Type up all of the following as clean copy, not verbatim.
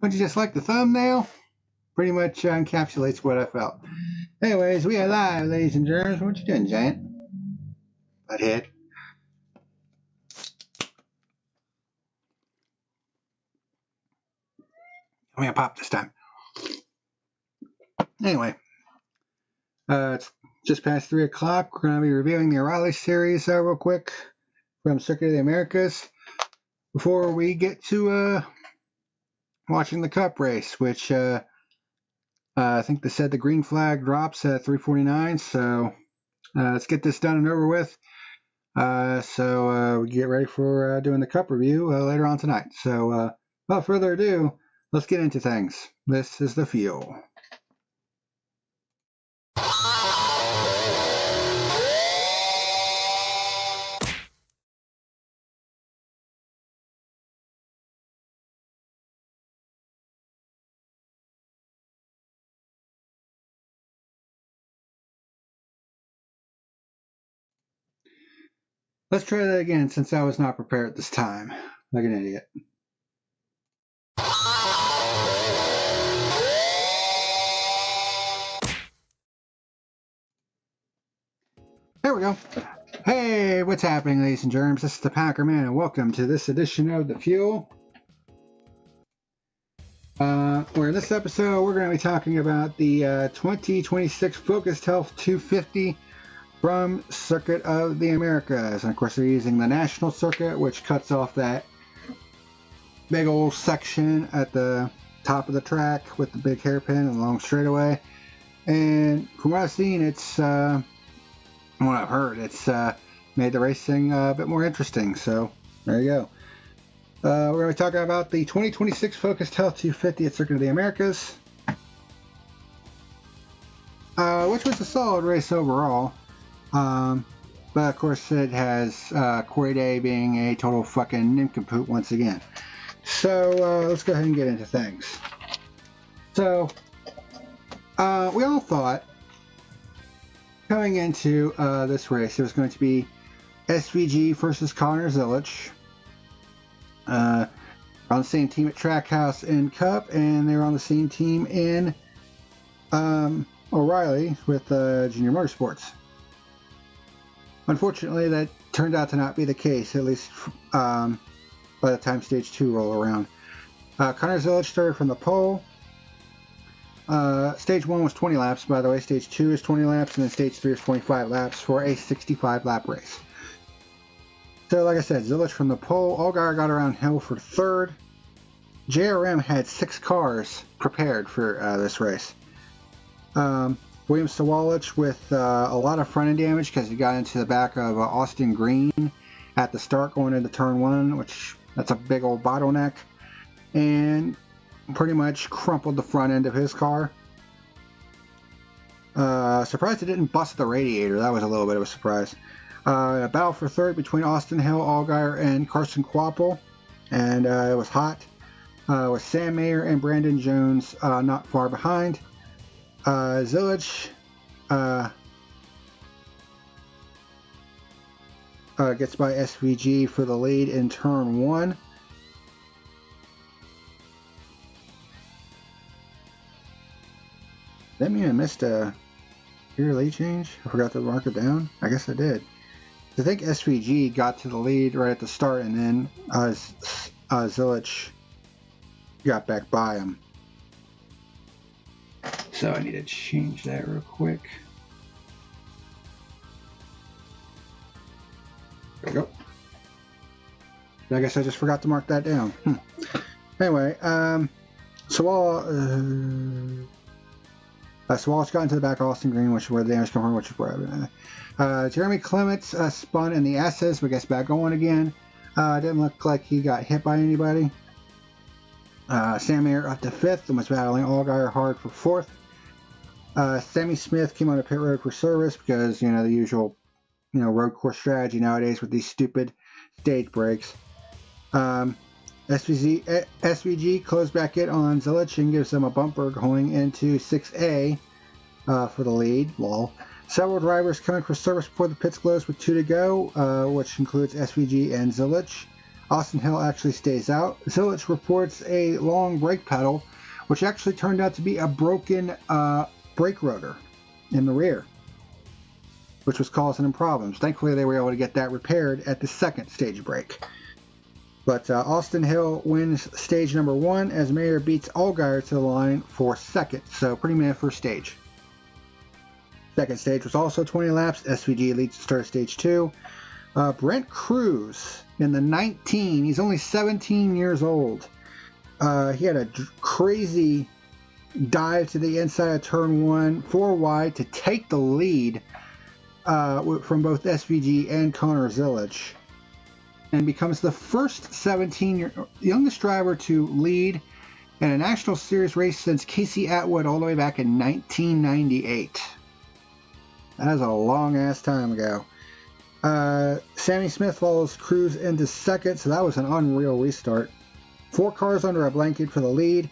Don't you just like the thumbnail? Pretty much encapsulates what I felt. Anyways, we are live, ladies and germs. What you doing, Giant? Butthead. I'm gonna pop this time. Anyway, it's just past 3 o'clock. We're going to be reviewing the O'Reilly series real quick from Circuit of the Americas before we get to watching the Cup race, which I think they said the green flag drops at 3:49. So let's get this done and over with. So we get ready for doing the Cup review later on tonight. So without further ado, let's get into things. This is the fuel. Let's try that again since I was not prepared this time. Like an idiot. There we go. Hey, what's happening, ladies and germs? This is the PackerMan, and welcome to this edition of The Fuel. Where in this episode, we're going to be talking about the 2026 Focused Health 250 from Circuit of the Americas. And of course, they're using the National Circuit, which cuts off that big old section at the top of the track with the big hairpin and the long straightaway. And from what I've seen, it's what I've heard, it's made the racing a bit more interesting. So there you go. We're going to be talking about the 2026 Focused Health 250 at Circuit of the Americas, which was a solid race overall. But of course, it has Corey Day being a total fucking nincompoop once again. So let's go ahead and get into things. So we all thought coming into this race, it was going to be SVG versus Connor Zilisch. On the same team at Trackhouse and Cup, and they were on the same team in O'Reilly with Junior Motorsports. Unfortunately, that turned out to not be the case, at least by the time Stage 2 rolled around. Connor Zilisch started from the pole. Stage 1 was 20 laps, by the way. Stage 2 is 20 laps, and then Stage 3 is 25 laps for a 65-lap race. So, like I said, Zilisch from the pole. Allgaier got around hill for third. JRM had 6 cars prepared for this race. William Sawalich with a lot of front end damage because he got into the back of Austin Green at the start going into turn 1, which that's a big old bottleneck, and pretty much crumpled the front end of his car. Surprised it didn't bust the radiator. That was a little bit of a surprise. A battle for third between Austin Hill, Allgaier, and Carson Kvapil, and it was hot, with Sam Mayer and Brandon Jones not far behind. Zilisch gets by SVG for the lead in turn 1. That mean I missed a rear lead change? I forgot to mark it down? I guess I did. I think SVG got to the lead right at the start, and then Zilisch got back by him. So I need to change that real quick. There we go. I guess I just forgot to mark that down. Anyway, Sawalich got into the back of Austin Green, which is where the damage come from, which is where Jeremy Clements spun in the S's, but gets back going again. Didn't look like he got hit by anybody. Sam Mayer up to 5th and was battling Allgaier hard for 4th. Sammy Smith came on the pit road for service because, you know, the usual, you know, road course strategy nowadays with these stupid stage breaks. SVG closed back in on Zilisch and gives them a bumper going into 6A for the lead. Lol. Several drivers coming for service before the pits close with 2 to go, which includes SVG and Zilisch. Austin Hill actually stays out. Zilich reports a long brake pedal, which actually turned out to be a broken brake rotor in the rear, which was causing them problems. Thankfully, they were able to get that repaired at the second stage break. But Austin Hill wins stage number 1 as Mayer beats Allgaier to the line for second. So pretty man first stage. Second stage was also 20 laps. SVG leads to start stage 2. Brent Cruz in the 19. He's only 17 years old. He had a crazy dive to the inside of turn 1, 4 wide to take the lead from both SVG and Connor Zilich, and becomes the first 17-year youngest driver to lead in a National Series race since Casey Atwood all the way back in 1998. That is a long-ass time ago. Sammy Smith follows Cruz into second, so that was an unreal restart. 4 cars under a blanket for the lead.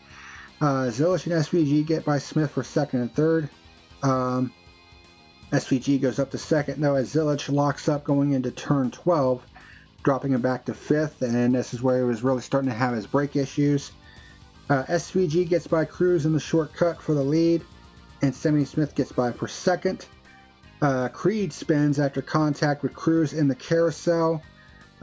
Zilich and SVG get by Smith for second and third. SVG goes up to second, though, as Zilich locks up going into turn 12, dropping him back to fifth, and this is where he was really starting to have his brake issues. SVG gets by Cruz in the shortcut for the lead, and Sammy Smith gets by for second. Creed spins after contact with Cruz in the carousel.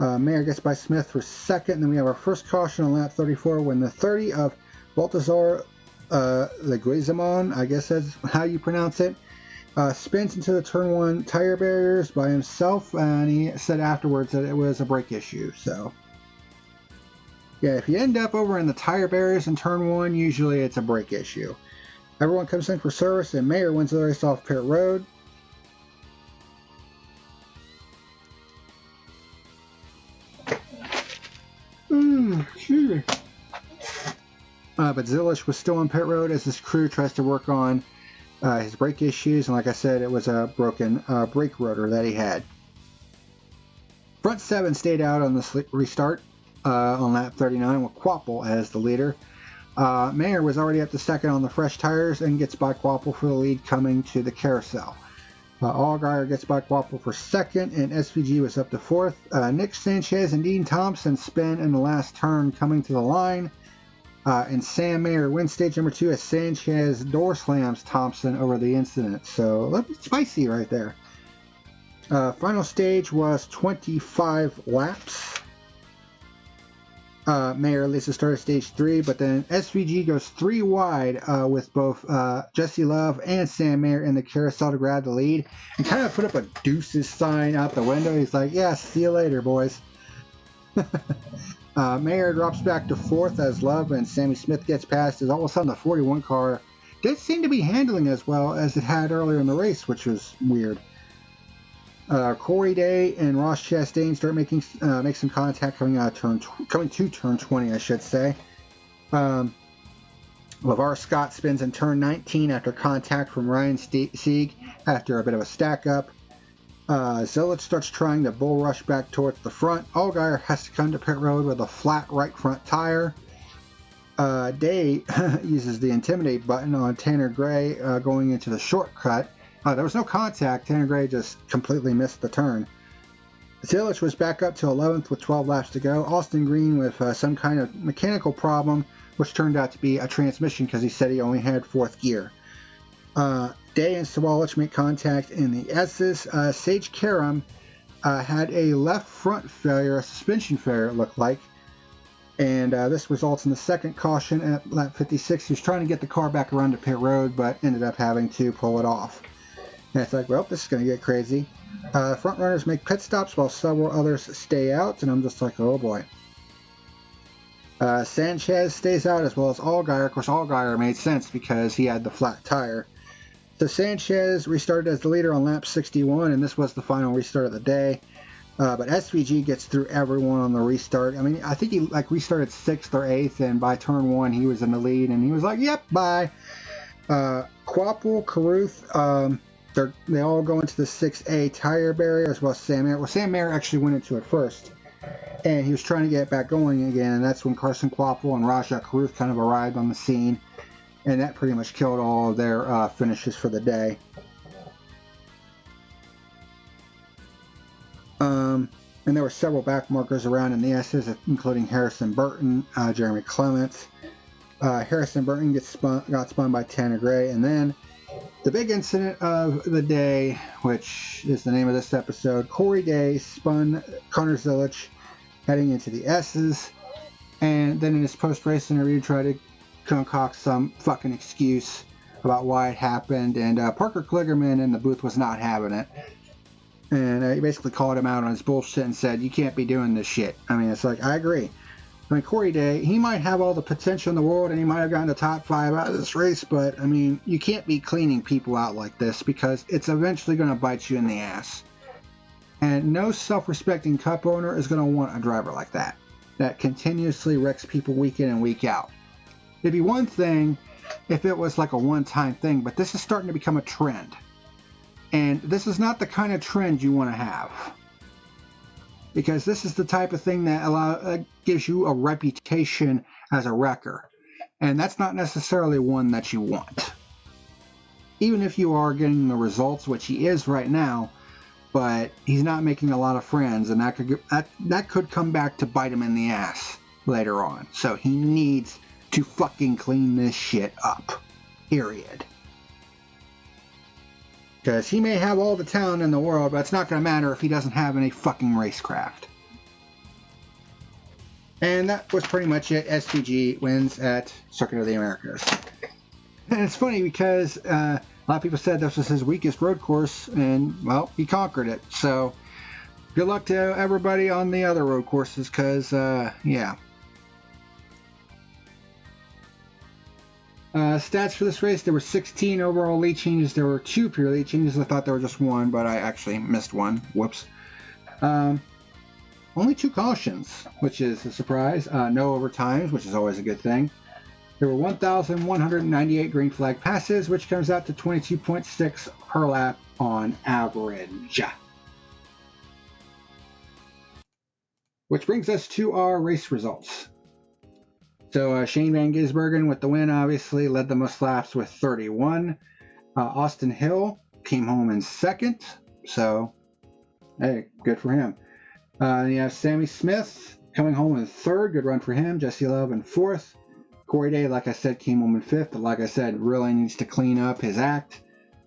Mayer gets by Smith for second, and then we have our first caution on lap 34 when the 30 of Baltazar Leguizamon, I guess that's how you pronounce it, spins into the turn 1 tire barriers by himself, and he said afterwards that it was a brake issue. So yeah, if you end up over in the tire barriers in turn 1, usually it's a brake issue. Everyone comes in for service, and Mayer wins the race off pit road. Excuse me. But Zilich was still on pit road as his crew tries to work on his brake issues, and like I said, it was a broken brake rotor that he had. Front 7 stayed out on the restart on lap 39 with Quapple as the leader. Mayer was already up to second on the fresh tires and gets by Quapple for the lead coming to the carousel. Allgaier gets by Quapple for second, and SVG was up to fourth. Nick Sanchez and Dean Thompson spin in the last turn coming to the line. And Sam Mayer wins stage number 2 as Sanchez door slams Thompson over the incident. So a little bit spicy right there. Final stage was 25 laps. Mayer leads the start of stage 3, but then SVG goes 3 wide with both Jesse Love and Sam Mayer in the carousel to grab the lead, and kind of put up a deuces sign out the window. He's like, yeah, see you later, boys. Mayer drops back to 4th as Love and Sammy Smith gets past, as all of a sudden the 41 car did seem to be handling as well as it had earlier in the race, which was weird. Corey Day and Ross Chastain start make some contact coming to turn 20, I should say. LeVar Scott spins in turn 19 after contact from Ryan Sieg after a bit of a stack up. Zilich starts trying to bull rush back towards the front. Allgaier has to come to pit road with a flat right front tire. Day uses the intimidate button on Tanner Gray going into the shortcut. There was no contact. Tanner Gray just completely missed the turn. Zilich was back up to 11th with 12 laps to go. Austin Green with some kind of mechanical problem, which turned out to be a transmission because he said he only had 4th gear. Day and Sawalich make contact in the S's. Sage Karam had a left front failure, a suspension failure it looked like, and this results in the second caution at lap 56. He was trying to get the car back around to pit road, but ended up having to pull it off. And it's like, well, this is going to get crazy. Front runners make pit stops while several others stay out, and I'm just like, oh boy. Sanchez stays out as well as Allgaier. Of course, Allgaier made sense because he had the flat tire. So Sanchez restarted as the leader on lap 61, and this was the final restart of the day. But SVG gets through everyone on the restart. I mean, I think he restarted 6th or 8th, and by turn 1 he was in the lead, and he was like, yep, bye. Quapple, Caruth, they all go into the 6A tire barrier as well as Sam Mayer. Well, Sam Mayer actually went into it first, and he was trying to get back going again, and that's when Carson Quapple and Raja Caruth kind of arrived on the scene, and that pretty much killed all of their finishes for the day. And there were several back markers around in the S's, including Harrison Burton, Jeremy Clements. Harrison Burton got spun by Tanner Gray. And then the big incident of the day, which is the name of this episode, Corey Day spun Connor Zilich heading into the S's. And then in his post-race interview, tried to concoct some fucking excuse about why it happened. And Parker Kligerman in the booth was not having it. And he basically called him out on his bullshit and said, you can't be doing this shit. I mean, it's like, I agree. I mean, Corey Day, he might have all the potential in the world and he might have gotten the top 5 out of this race, but I mean, you can't be cleaning people out like this because it's eventually going to bite you in the ass. And no self-respecting cup owner is going to want a driver like that continuously wrecks people week in and week out. It'd be one thing if it was like a one-time thing, but this is starting to become a trend. And this is not the kind of trend you want to have. Because this is the type of thing that gives you a reputation as a wrecker. And that's not necessarily one that you want. Even if you are getting the results, which he is right now, but he's not making a lot of friends, and that could come back to bite him in the ass later on. So he needs to fucking clean this shit up. Period. Because he may have all the talent in the world, but it's not going to matter if he doesn't have any fucking racecraft. And that was pretty much it. SVG wins at Circuit of the Americas. And it's funny because a lot of people said this was his weakest road course, and, well, he conquered it. So, good luck to everybody on the other road courses, because, yeah. Stats for this race, there were 16 overall lead changes. There were 2 pure lead changes. I thought there were just 1, but I actually missed 1. Whoops. Only 2 cautions, which is a surprise. No overtimes, which is always a good thing. There were 1,198 green flag passes, which comes out to 22.6 per lap on average. Which brings us to our race results. So Shane Van Gisbergen with the win, obviously, led the most laps with 31. Austin Hill came home in 2nd. So, hey, good for him. You have Sammy Smith coming home in 3rd. Good run for him. Jesse Love in 4th. Corey Day, like I said, came home in 5th. But like I said, really needs to clean up his act.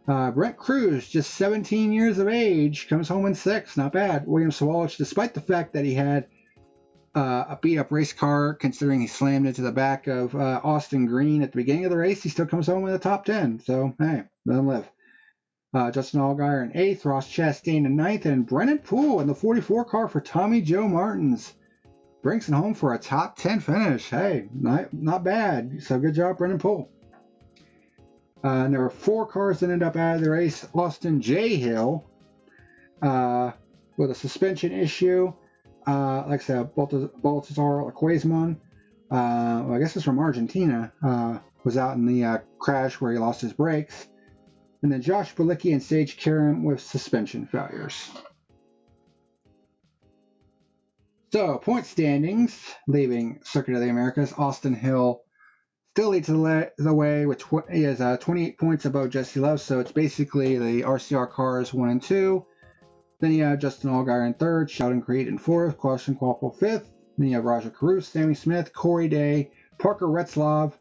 Brent Cruz, just 17 years of age, comes home in 6th. Not bad. William Sawalich, despite the fact that he had a beat-up race car, considering he slammed into the back of Austin Green at the beginning of the race, he still comes home in the top 10. So, hey, let him live. Justin Allgaier in 8th, Ross Chastain in 9th, and Brennan Poole in the 44 car for Tommy Joe Martins brings it home for a top 10 finish. Hey, not bad. So, good job, Brennan Poole. And there were 4 cars that ended up out of the race. Austin J. Hill with a suspension issue. Like I said, Baltazar Laquaismon, I guess it's from Argentina, was out in the crash where he lost his brakes. And then Josh Bilicki and Sage Karam with suspension failures. So, point standings, leaving Circuit of the Americas, Austin Hill still leads the way with he has 28 points above Jesse Love, so it's basically the RCR cars 1 and 2. Then you have Justin Allgaier in 3rd, Sheldon Creed in 4th, Carson Kvapil 5th. Then you have Roger Caruth, Sammy Smith, Corey Day, Parker Retzlaff,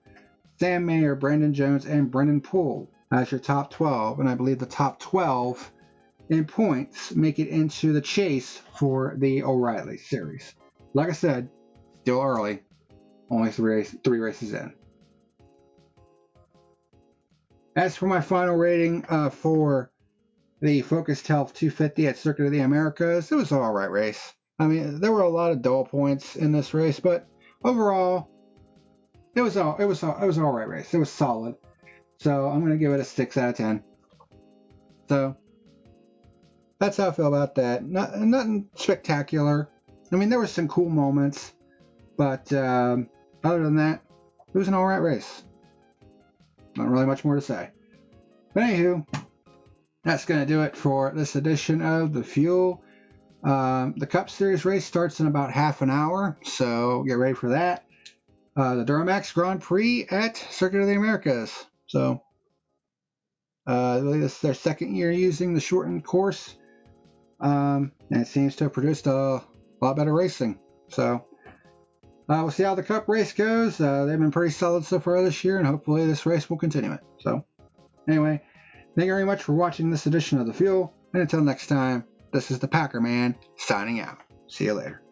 Sam Mayer, Brandon Jones, and Brennan Poole as your top 12. And I believe the top 12 in points make it into the chase for the O'Reilly Series. Like I said, still early, only 3 races in. As for my final rating for the Focused Health 250 at Circuit of the Americas, it was an alright race. I mean, there were a lot of dull points in this race, but overall, it was an alright race. It was solid. So I'm going to give it a 6 out of 10. So that's how I feel about that. Nothing spectacular. I mean, there were some cool moments, but other than that, it was an alright race. Not really much more to say. But anywho, that's going to do it for this edition of The Fuel. The Cup Series race starts in about half an hour, so get ready for that. The Duramax Grand Prix at Circuit of the Americas. So, I believe this is their 2nd year using the shortened course. and it seems to have produced a lot better racing. So we'll see how the Cup race goes. They've been pretty solid so far this year, and hopefully this race will continue it. So anyway, thank you very much for watching this edition of The Fuel, and until next time, this is the PackerMan signing out. See you later.